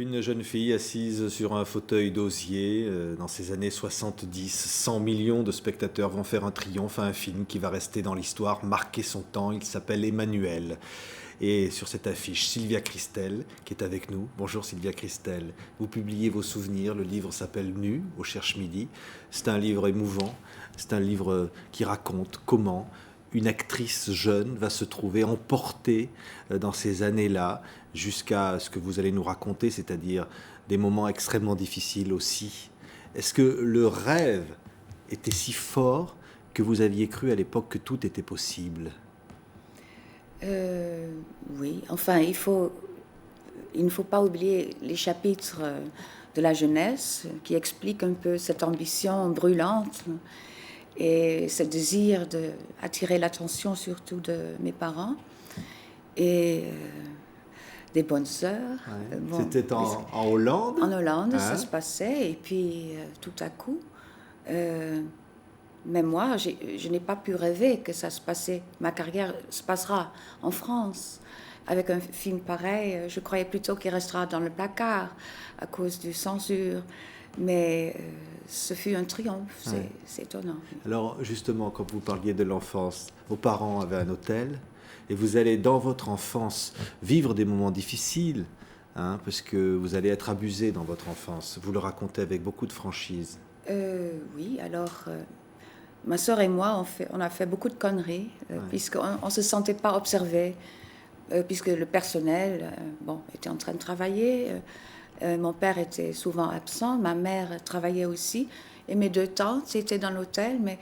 Une jeune fille assise sur un fauteuil d'osier, dans ces années 70, 100 millions de spectateurs vont faire un triomphe à un film qui va rester dans l'histoire, marquer son temps, il s'appelle Emmanuel. Et sur cette affiche, Sylvia Christel, qui est avec nous. Bonjour Sylvia Christel. Vous publiez vos souvenirs, le livre s'appelle Nu, au Cherche Midi. C'est un livre émouvant, c'est un livre qui raconte comment une actrice jeune va se trouver emportée dans ces années-là, jusqu'à ce que vous allez nous raconter, c'est-à-dire des moments extrêmement difficiles aussi. Est-ce que le rêve était si fort que vous aviez cru à l'époque que tout était possible ? Oui, enfin, il ne faut pas oublier les chapitres de la jeunesse qui expliquent un peu cette ambition brûlante et ce désir d'attirer l'attention surtout de mes parents et des bonnes sœurs. Ouais. C'était en Hollande ? En Hollande, ça se passait, et puis tout à coup, mais moi, je n'ai pas pu rêver que ça se passait, ma carrière se passera en France. Avec un film pareil, je croyais plutôt qu'il restera dans le placard à cause de censure. Mais ce fut un triomphe, c'est étonnant. Alors justement, quand vous parliez de l'enfance, vos parents avaient un hôtel et vous allez dans votre enfance vivre des moments difficiles, parce que vous allez être abusé dans votre enfance. Vous le racontez avec beaucoup de franchise. Oui, alors ma sœur et moi, on a fait beaucoup de conneries, puisqu'on ne se sentait pas observé, puisque le personnel était en train de travailler. Mon père était souvent absent, ma mère travaillait aussi, et mes deux tantes étaient dans l'hôtel, mais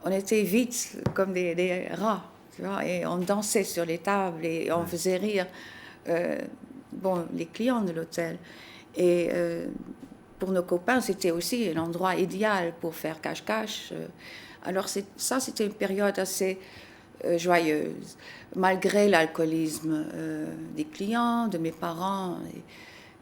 on était vite comme des rats, tu vois, et on dansait sur les tables et on faisait rire les clients de l'hôtel. Et pour nos copains, c'était aussi un endroit idéal pour faire cache-cache. Alors c'était une période assez joyeuse, malgré l'alcoolisme des clients, de mes parents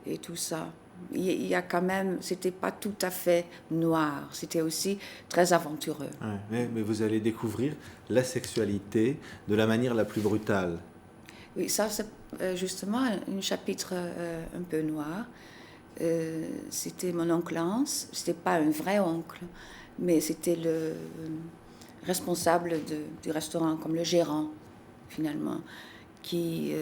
et tout ça. Il y a quand même, c'était pas tout à fait noir, c'était aussi très aventureux. Ouais, mais vous allez découvrir la sexualité de la manière la plus brutale. Oui, ça c'est justement un chapitre un peu noir. C'était mon oncle Hans, c'était pas un vrai oncle, mais c'était le responsable du restaurant, comme le gérant finalement, qui...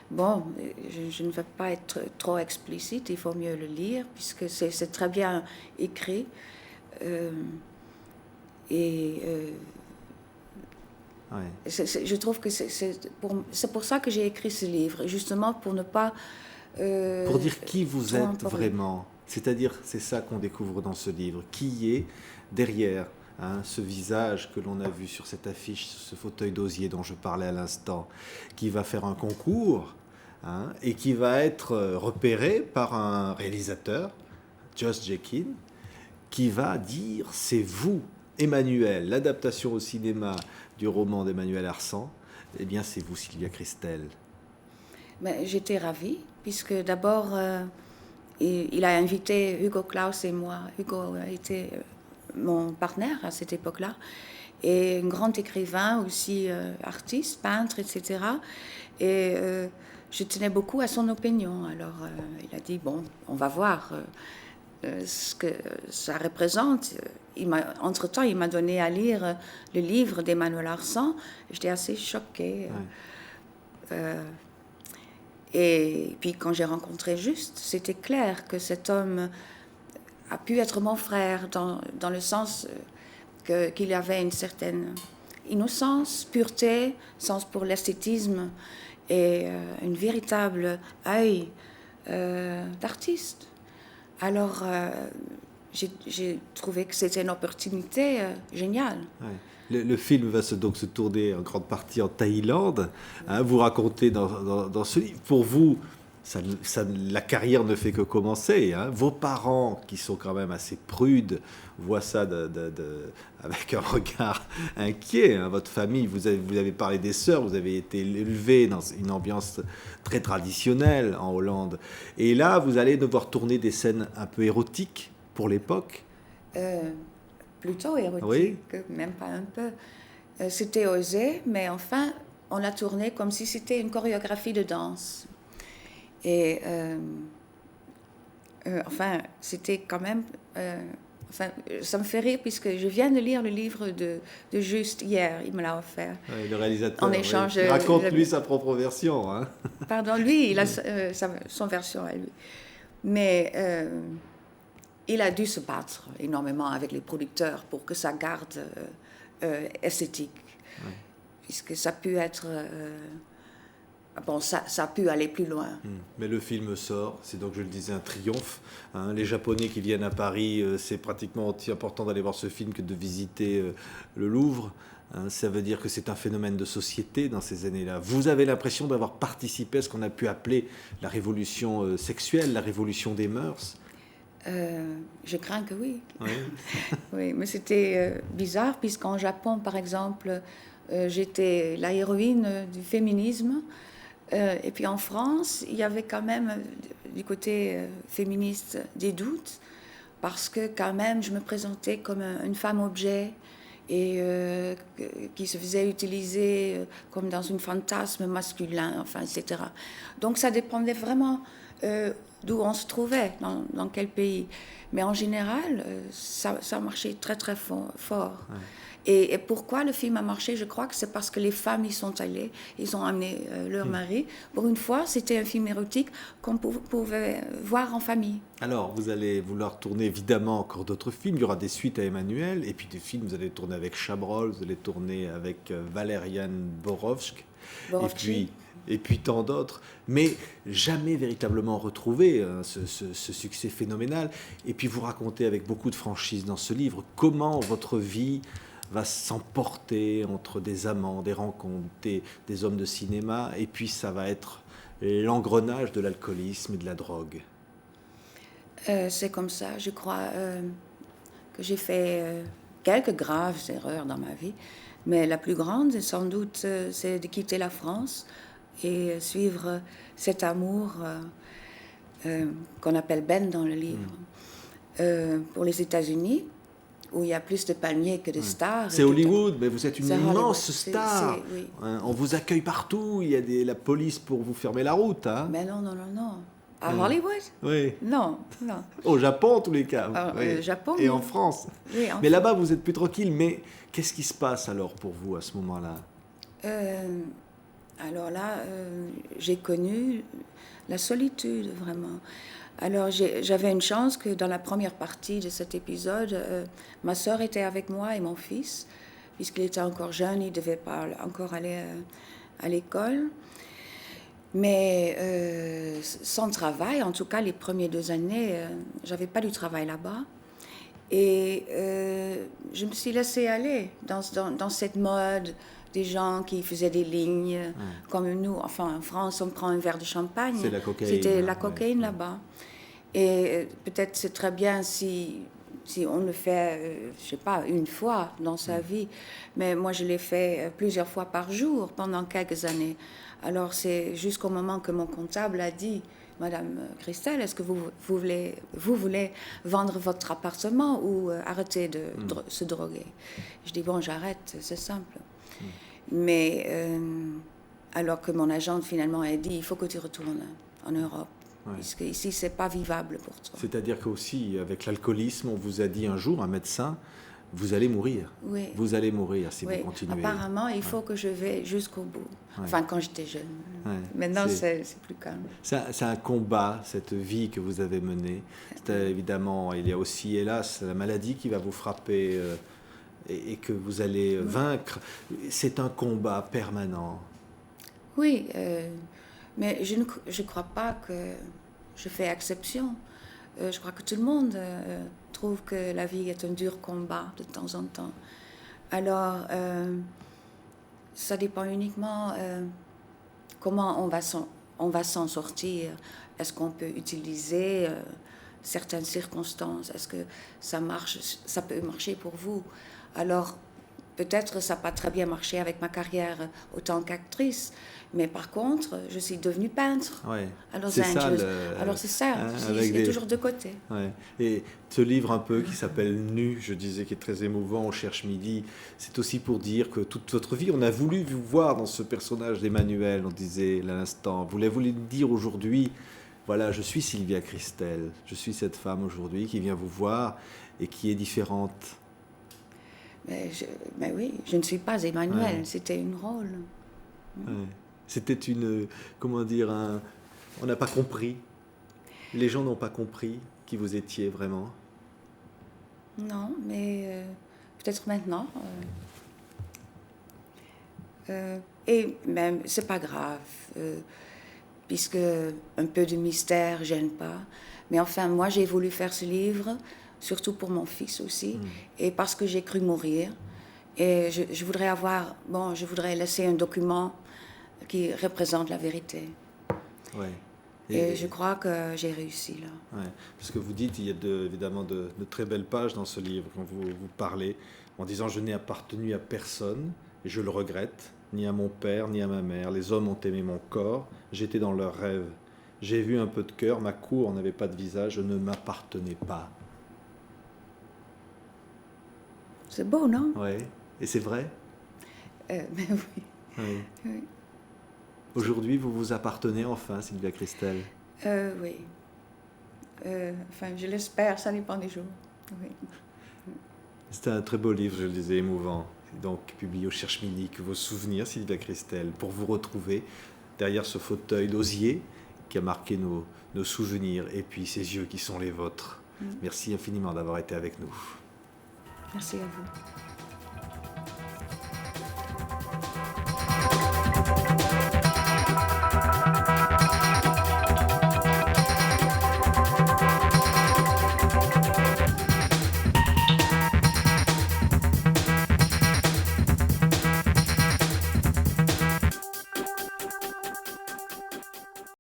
je ne veux pas être trop explicite, il faut mieux le lire, puisque c'est très bien écrit. Je trouve que c'est pour ça que j'ai écrit ce livre, justement pour ne pas... pour dire qui vous êtes vraiment. C'est-à-dire, c'est ça qu'on découvre dans ce livre. Qui est derrière ce visage que l'on a vu sur cette affiche, ce fauteuil d'osier dont je parlais à l'instant, qui va faire un concours et qui va être repéré par un réalisateur, Josh Jekin, qui va dire « c'est vous, Emmanuel », l'adaptation au cinéma du roman d'Emmanuel Arsan, eh bien c'est vous, Sylvia Christel. Mais j'étais ravie, puisque d'abord, il a invité Hugo Claus et moi. Hugo a été... mon partenaire à cette époque-là, et un grand écrivain aussi, artiste, peintre, etc. Et je tenais beaucoup à son opinion. Alors il a dit, on va voir ce que ça représente. Entre-temps, il m'a donné à lire le livre d'Emmanuel Arsan. J'étais assez choquée. Et puis quand j'ai rencontré Juste, c'était clair que cet homme a pu être mon frère dans le sens qu'il avait une certaine innocence, pureté, sens pour l'esthétisme et un véritable œil d'artiste. Alors j'ai trouvé que c'était une opportunité géniale. Ouais. Le film va donc se tourner en grande partie en Thaïlande. Vous racontez dans ce livre, pour vous, la carrière ne fait que commencer. Vos parents, qui sont quand même assez prudes, voient ça avec un regard inquiet. Votre famille, vous avez parlé des sœurs, vous avez été élevés dans une ambiance très traditionnelle en Hollande. Et là, vous allez devoir tourner des scènes un peu érotiques pour l'époque. Plutôt érotique, oui. Même pas un peu. C'était osé, mais enfin, on l'a tourné comme si c'était une chorégraphie de danse. Et enfin, c'était quand même... enfin, ça me fait rire puisque je viens de lire le livre de Juste hier, il me l'a offert. Ouais, le réalisateur, En échange, il raconte lui sa propre version. Hein. Pardon, lui, il a son version à lui. Mais il a dû se battre énormément avec les producteurs pour que ça garde esthétique. Ouais. Puisque ça a pu être... bon, ça a pu aller plus loin. Mais le film sort, c'est donc, je le disais, un triomphe. Hein. Les Japonais qui viennent à Paris, c'est pratiquement aussi important d'aller voir ce film que de visiter le Louvre. Hein. Ça veut dire que c'est un phénomène de société dans ces années-là. Vous avez l'impression d'avoir participé à ce qu'on a pu appeler la révolution sexuelle, la révolution des mœurs? Je crains que oui. Oui, oui, mais c'était bizarre, puisqu'en Japon, par exemple, j'étais la héroïne du féminisme. Et puis en France, il y avait quand même du côté féministe des doutes, parce que quand même, je me présentais comme une femme objet et qui se faisait utiliser comme dans un fantasme masculin, enfin, etc. Donc ça dépendait vraiment d'où on se trouvait, dans quel pays. Mais en général, ça marchait très très fort. Ouais. Et pourquoi le film a marché? Je crois que c'est parce que les femmes y sont allées, ils ont amené leur mari. Pour une fois, c'était un film érotique qu'on pouvait voir en famille. Alors, vous allez vouloir tourner évidemment encore d'autres films. Il y aura des suites à Emmanuel, et puis des films, vous allez tourner avec Chabrol, vous allez tourner avec Valerian Borowczyk, et puis tant d'autres, mais jamais véritablement retrouvé ce succès phénoménal. Et puis vous racontez avec beaucoup de franchise dans ce livre comment votre vie va s'emporter entre des amants, des rencontres, des hommes de cinéma, et puis ça va être l'engrenage de l'alcoolisme et de la drogue. C'est comme ça, je crois que j'ai fait quelques graves erreurs dans ma vie, mais la plus grande, sans doute, c'est de quitter la France et suivre cet amour qu'on appelle Ben dans le livre, pour les États-Unis, où il y a plus de palmiers que de stars. C'est Hollywood, mais vous êtes une immense star. Oui. On vous accueille partout, il y a la police pour vous fermer la route. Hein. Mais non. À Hollywood? Oui. Non. Au Japon, en tous les cas. Oui. Japon. Et en France. Oui, mais là-bas, vous êtes plus tranquille. Mais qu'est-ce qui se passe alors pour vous à ce moment-là? Alors là, j'ai connu la solitude, vraiment. Alors, j'avais une chance que dans la première partie de cet épisode, ma sœur était avec moi et mon fils, puisqu'il était encore jeune, il ne devait pas encore aller à l'école. Mais sans travail, en tout cas les premières 2 années, je n'avais pas du travail là-bas. Et je me suis laissée aller dans cette mode des gens qui faisaient des lignes, comme nous. Enfin, en France, on prend un verre de champagne. C'est la cocaïne. C'était la cocaïne là-bas. Et peut-être c'est très bien si on le fait, je ne sais pas, une fois dans sa vie. Mais moi, je l'ai fait plusieurs fois par jour pendant quelques années. Alors, c'est jusqu'au moment que mon comptable a dit, Madame Christelle, est-ce que vous voulez vendre votre appartement ou arrêter de se droguer? Je dis, bon, j'arrête, c'est simple. Mais alors que mon agente finalement a dit, il faut que tu retournes en Europe. Ouais. Puisque ici, c'est pas vivable pour toi. C'est-à-dire qu'aussi, avec l'alcoolisme, on vous a dit un jour, un médecin, vous allez mourir. Oui. Vous allez mourir si vous continuez. Apparemment, il faut que je vais jusqu'au bout. Enfin, quand j'étais jeune. Maintenant, c'est plus calme. C'est un combat, cette vie que vous avez menée. Évidemment, il y a aussi, hélas, la maladie qui va vous frapper et que vous allez vaincre. C'est un combat permanent. Oui, mais je ne crois pas que je fais exception. Je crois que tout le monde trouve que la vie est un dur combat de temps en temps. Alors, ça dépend uniquement comment on va s'en sortir. Est-ce qu'on peut utiliser certaines circonstances? Est-ce que ça peut marcher pour vous? Alors, peut-être ça n'a pas très bien marché avec ma carrière autant qu'actrice, mais par contre, je suis devenue peintre Ouais. à Los C'est ça, Angeles. Alors c'est ça, hein, c'est toujours de côté. Ouais. Et ce livre un peu qui s'appelle Nu, je disais, qui est très émouvant, On cherche midi, c'est aussi pour dire que toute votre vie, on a voulu vous voir dans ce personnage d'Emmanuel, on disait à l'instant. Vous voulu dire aujourd'hui, voilà, je suis Sylvia Christel, je suis cette femme aujourd'hui qui vient vous voir et qui est différente. Mais oui, je ne suis pas Emmanuel, Ouais. c'était une rôle. Ouais. C'était comment dire, on n'a pas compris. Les gens n'ont pas compris qui vous étiez vraiment. Non, mais peut-être maintenant. Et même, c'est pas grave, puisque un peu de mystère gêne pas. Mais enfin, moi, j'ai voulu faire ce livre, surtout pour mon fils aussi, et parce que j'ai cru mourir. Et je voudrais je voudrais laisser un document qui représente la vérité. Ouais. Et je crois que j'ai réussi là. Ouais. Parce que vous dites, il y a évidemment de très belles pages dans ce livre quand vous parlez en disant je n'ai appartenu à personne et je le regrette, ni à mon père ni à ma mère. Les hommes ont aimé mon corps, j'étais dans leurs rêves. J'ai vu un peu de cœur, ma cour n'avait pas de visage, je ne m'appartenais pas. C'est beau, non? Ouais. Et c'est vrai. Mais oui. Ouais. Oui. Aujourd'hui, vous vous appartenez enfin, Sylvia Christel. Oui. Enfin, je l'espère, ça dépend des jours. Oui. C'était un très beau livre, je le disais, émouvant. Donc, publié au Cherche Midi, vos souvenirs, Sylvia Christel, pour vous retrouver derrière ce fauteuil d'osier qui a marqué nos souvenirs et puis ces yeux qui sont les vôtres. Merci infiniment d'avoir été avec nous. Merci à vous.